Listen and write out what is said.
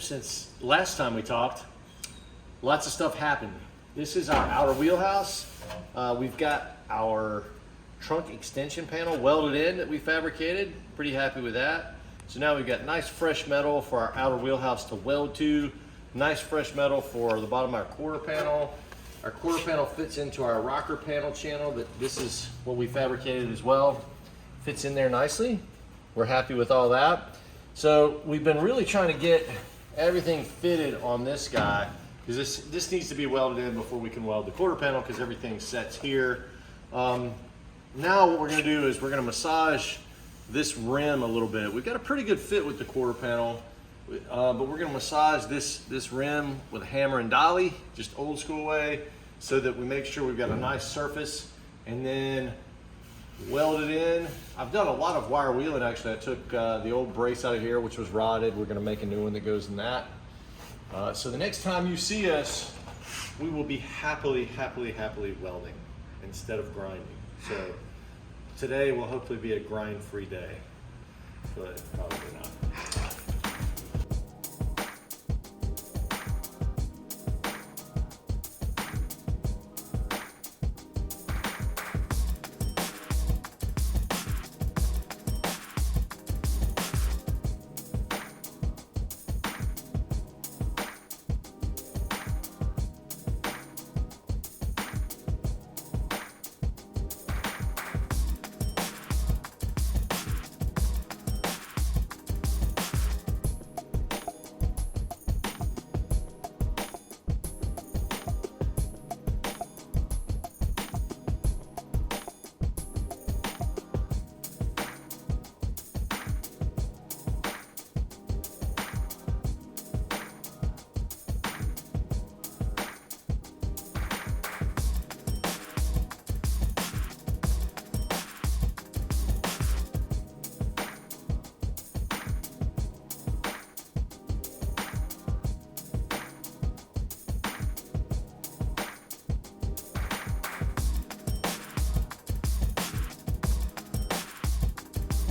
since last time we talked. Lots of stuff happened. This is our outer wheelhouse. We've got our trunk extension panel welded in that we fabricated. Pretty happy with that. So now we've got nice fresh metal for our outer wheelhouse to weld to. Nice fresh metal for the bottom of our quarter panel. Our quarter panel fits into our rocker panel channel, but this is what we fabricated as well. Fits in there nicely. We're happy with all that. So we've been really trying to get everything fitted on this guy, because this needs to be welded in before we can weld the quarter panel, because everything sets here. Now what we're going to do is we're going to massage this rim a little bit. We've got a pretty good fit with the quarter panel, but we're going to massage this rim with a hammer and dolly, just old school way, so that we make sure we've got a nice surface, and then weld it in. I've done a lot of wire wheeling actually. I took the old brace out of here, which was rotted. We're going to make a new one that goes in that. So the next time you see us, we will be happily welding instead of grinding. So today will hopefully be a grind-free day, but probably not.